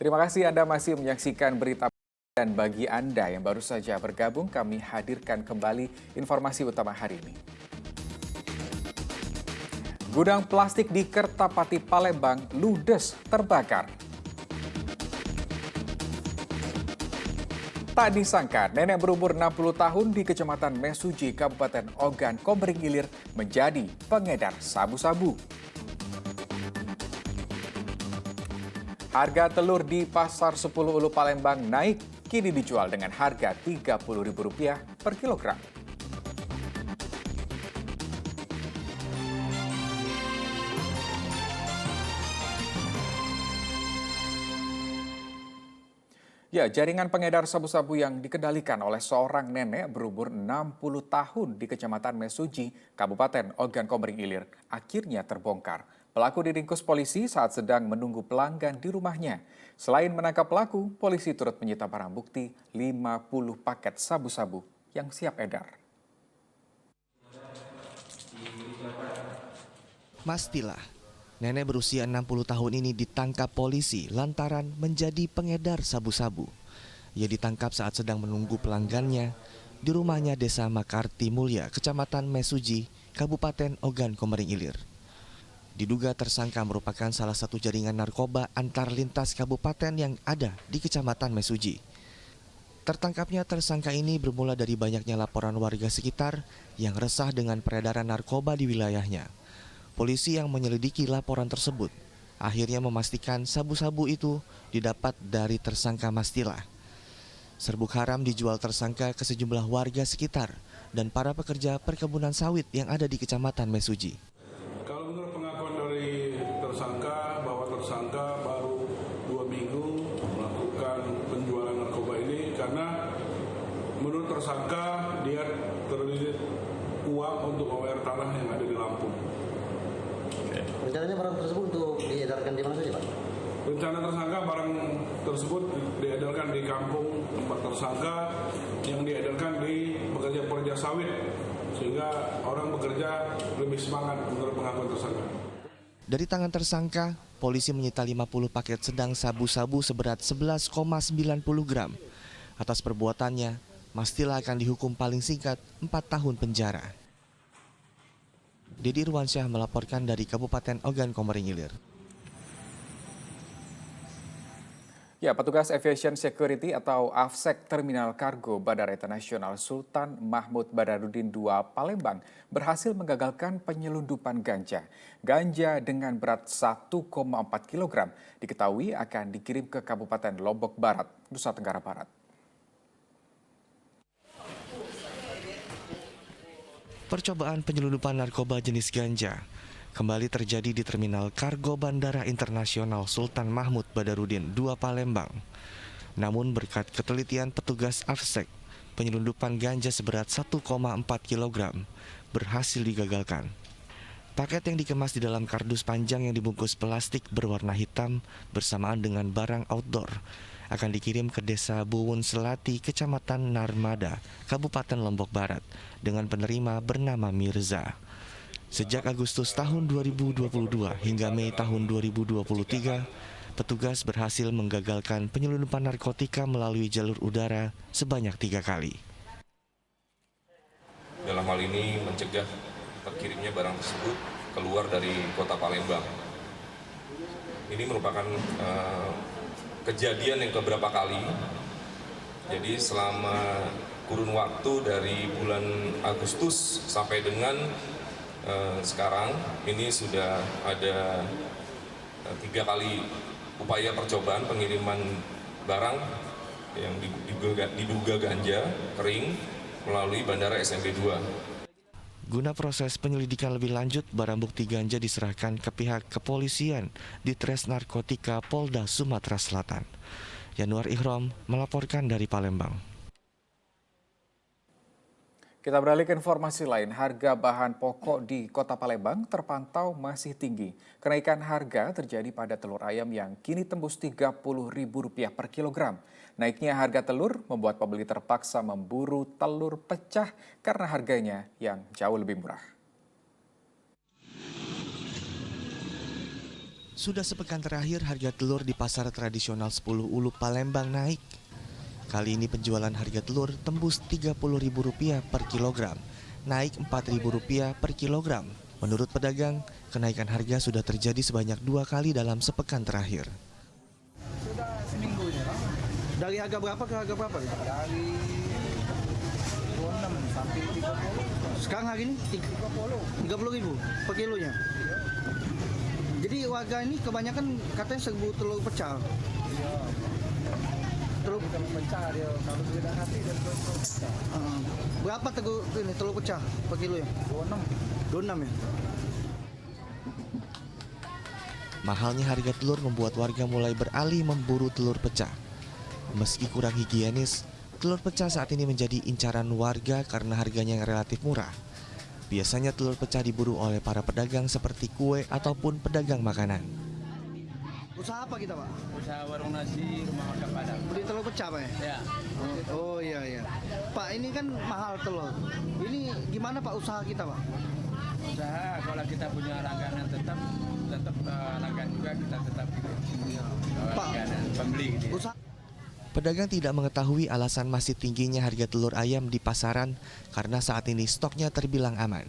Terima kasih Anda masih menyaksikan berita dan bagi Anda yang baru saja bergabung, kami hadirkan kembali informasi utama hari ini. Gudang plastik di Kertapati, Palembang ludes terbakar. Tak disangka, nenek berumur 60 tahun di Kecamatan Mesuji, Kabupaten Ogan, Komering Ilir menjadi pengedar sabu-sabu. Harga telur di Pasar 10 Ulu Palembang naik, kini dijual dengan harga Rp30.000 per kilogram. Ya, jaringan pengedar sabu-sabu yang dikendalikan oleh seorang nenek berumur 60 tahun di Kecamatan Mesuji, Kabupaten Ogan Komering Ilir, akhirnya terbongkar. Pelaku diringkus polisi saat sedang menunggu pelanggan di rumahnya. Selain menangkap pelaku, polisi turut menyita barang bukti 50 paket sabu-sabu yang siap edar. Mastila, nenek berusia 60 tahun ini ditangkap polisi lantaran menjadi pengedar sabu-sabu. Ia ditangkap saat sedang menunggu pelanggannya di rumahnya Desa Makarti Mulya, Kecamatan Mesuji, Kabupaten Ogan Komering Ilir. Diduga tersangka merupakan salah satu jaringan narkoba antar lintas kabupaten yang ada di Kecamatan Mesuji. Tertangkapnya tersangka ini bermula dari banyaknya laporan warga sekitar yang resah dengan peredaran narkoba di wilayahnya. Polisi yang menyelidiki laporan tersebut akhirnya memastikan sabu-sabu itu didapat dari tersangka Mastila. Serbuk haram dijual tersangka ke sejumlah warga sekitar dan para pekerja perkebunan sawit yang ada di Kecamatan Mesuji. Kalau menurut pengakuan dari tersangka bahwa tersangka baru 2 minggu melakukan penjualan narkoba ini karena menurut tersangka dia terlilit uang untuk membayar tanah yang ada di Lampung. Rencananya barang tersebut untuk diedarkan di mana saja, Pak? Rencana tersangka barang tersebut diedarkan di kampung tempat tersangka yang diedarkan di pekerja-pekerja sawit sehingga orang bekerja lebih semangat menurut pengakuan tersangka. Dari tangan tersangka, polisi menyita 50 paket sedang sabu-sabu seberat 11,90 gram. Atas perbuatannya, Mastila akan dihukum paling singkat 4 tahun penjara. Didi Ruansyah melaporkan dari Kabupaten Ogan Komering Ilir. Ya, petugas Aviation Security atau AFSEC Terminal Kargo Bandara Internasional Sultan Mahmud Badarudin II Palembang berhasil menggagalkan penyelundupan ganja. Ganja dengan berat 1,4 kg diketahui akan dikirim ke Kabupaten Lombok Barat, Nusa Tenggara Barat. Percobaan penyelundupan narkoba jenis ganja kembali terjadi di Terminal Kargo Bandara Internasional Sultan Mahmud Badarudin II Palembang. Namun berkat ketelitian petugas AFSEC, penyelundupan ganja seberat 1,4 kg berhasil digagalkan. Paket yang dikemas di dalam kardus panjang yang dibungkus plastik berwarna hitam bersamaan dengan barang outdoor akan dikirim ke Desa Buwun Selati, Kecamatan Narmada, Kabupaten Lombok Barat dengan penerima bernama Mirza. Sejak Agustus tahun 2022 hingga Mei tahun 2023, petugas berhasil menggagalkan penyelundupan narkotika melalui jalur udara sebanyak 3 kali. Dalam hal ini mencegah terkirimnya barang tersebut keluar dari kota Palembang. Ini merupakan kejadian yang keberapa kali. Jadi selama kurun waktu dari bulan Agustus sampai dengan sekarang ini sudah ada 3 kali upaya percobaan pengiriman barang yang diduga ganja kering melalui Bandara SMB 2. Guna proses penyelidikan lebih lanjut, barang bukti ganja diserahkan ke pihak kepolisian di Tres Narkotika Polda Sumatera Selatan. Yanuar Ihrom melaporkan dari Palembang. Kita beralih ke informasi lain, harga bahan pokok di Kota Palembang terpantau masih tinggi. Kenaikan harga terjadi pada telur ayam yang kini tembus Rp30.000 per kilogram. Naiknya harga telur membuat pembeli terpaksa memburu telur pecah karena harganya yang jauh lebih murah. Sudah sepekan terakhir harga telur di pasar tradisional 10 Ulu Palembang naik. Kali ini penjualan harga telur tembus Rp30.000 per kilogram, naik Rp4.000 per kilogram. Menurut pedagang, kenaikan harga sudah terjadi sebanyak 2 kali dalam sepekan terakhir. Sudah seminggu ini, Bang. Dari harga berapa ke harga berapa? Dari 26 sampai 30. Sekarang hari ini 30.000 per kilonya. Jadi warga ini kebanyakan katanya serbu telur pecah. Iya. Telur Kalau pecah dia, kalau sudah hati dan telur pecah. berapa telur pecah per kilonya? 26 ya. Mahalnya harga telur membuat warga mulai beralih memburu telur pecah. Meski kurang higienis, telur pecah saat ini menjadi incaran warga karena harganya yang relatif murah. Biasanya telur pecah diburu oleh para pedagang seperti kue ataupun pedagang makanan. Usaha apa kita, Pak? Usaha warung nasi, rumah makan Padang. Beli telur pecah, Pak ya? Ya. Oh iya. Pak, ini kan mahal telur. Ini gimana Pak usaha kita, Pak? Usaha kalau kita punya langganan tetap langgan juga kita tetap Pak, langganan pembeli gitu. Usaha Pedagang tidak mengetahui alasan masih tingginya harga telur ayam di pasaran karena saat ini stoknya terbilang aman.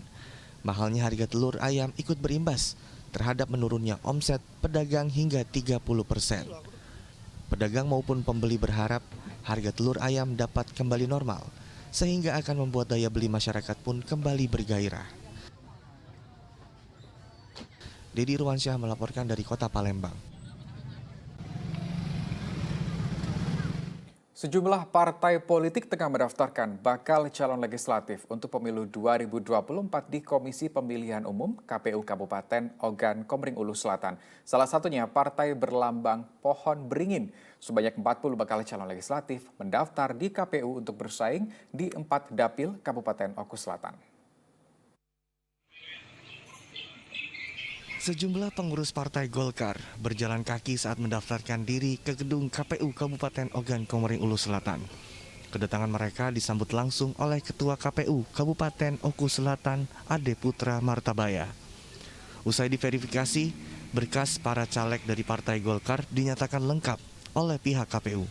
Mahalnya harga telur ayam ikut berimbas terhadap menurunnya omset pedagang hingga 30%. Pedagang maupun pembeli berharap harga telur ayam dapat kembali normal, sehingga akan membuat daya beli masyarakat pun kembali bergairah. Dedi Ruansyah melaporkan dari Kota Palembang. Sejumlah partai politik tengah mendaftarkan bakal calon legislatif untuk pemilu 2024 di Komisi Pemilihan Umum KPU Kabupaten Ogan Komering Ulu Selatan. Salah satunya partai berlambang pohon beringin. Sebanyak 40 bakal calon legislatif mendaftar di KPU untuk bersaing di 4 dapil Kabupaten Oku Selatan. Sejumlah pengurus Partai Golkar berjalan kaki saat mendaftarkan diri ke gedung KPU Kabupaten Ogan Komering Ulu Selatan. Kedatangan mereka disambut langsung oleh Ketua KPU Kabupaten Oku Selatan, Ade Putra Martabaya. Usai diverifikasi, berkas para caleg dari Partai Golkar dinyatakan lengkap oleh pihak KPU.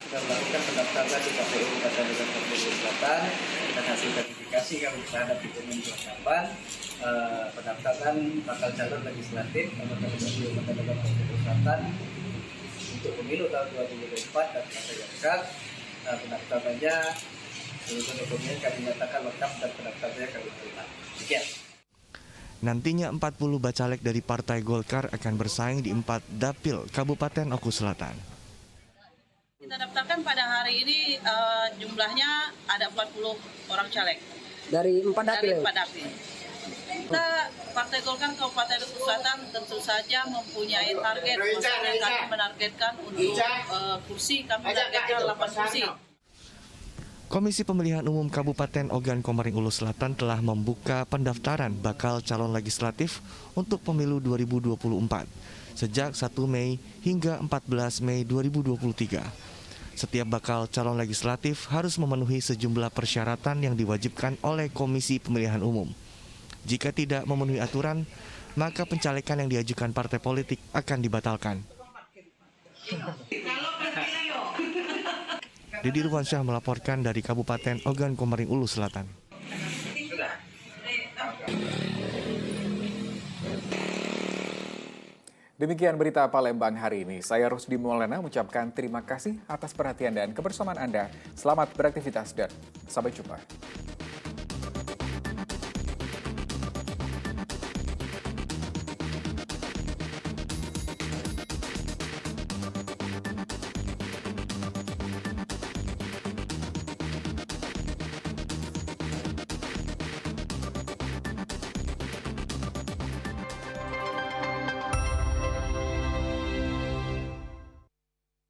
Kita melakukan pendaftaran di KPU Kabupaten Ogan Komering Ulu Selatan. Kita kasih verifikasi kami terhadap dokumen kelengkapan pendaftaran bakal calon legislatif Kabupaten Ogan Komering Ulu Selatan untuk pemilu tahun 2024 dan Partai Golkar. Pendaftarannya seluruh dokumen kami nyatakan lengkap dan pendaftarannya kami terima. Sekian. Nantinya 40 bacalek dari Partai Golkar akan bersaing di 4 dapil Kabupaten Oku Selatan. Kita daftarkan pada hari ini jumlahnya ada 40 orang caleg. Dari 4 dapil? Dari 4 dapil. Kita Partai Golkar Kabupaten Oku Selatan tentu saja mempunyai target. Maksudnya kami menargetkan untuk kursi, kami menargetkan 8 kursi. Komisi Pemilihan Umum Kabupaten Ogan Komering Ulu Selatan telah membuka pendaftaran bakal calon legislatif untuk pemilu 2024 sejak 1 Mei hingga 14 Mei 2023. Setiap bakal calon legislatif harus memenuhi sejumlah persyaratan yang diwajibkan oleh Komisi Pemilihan Umum. Jika tidak memenuhi aturan, maka pencalekan yang diajukan partai politik akan dibatalkan. Dedi Ruansyah melaporkan dari Kabupaten Ogan Komering Ulu Selatan. Demikian berita Palembang hari ini. Saya Rusdi Maulana mengucapkan terima kasih atas perhatian dan kebersamaan Anda. Selamat beraktivitas dan sampai jumpa.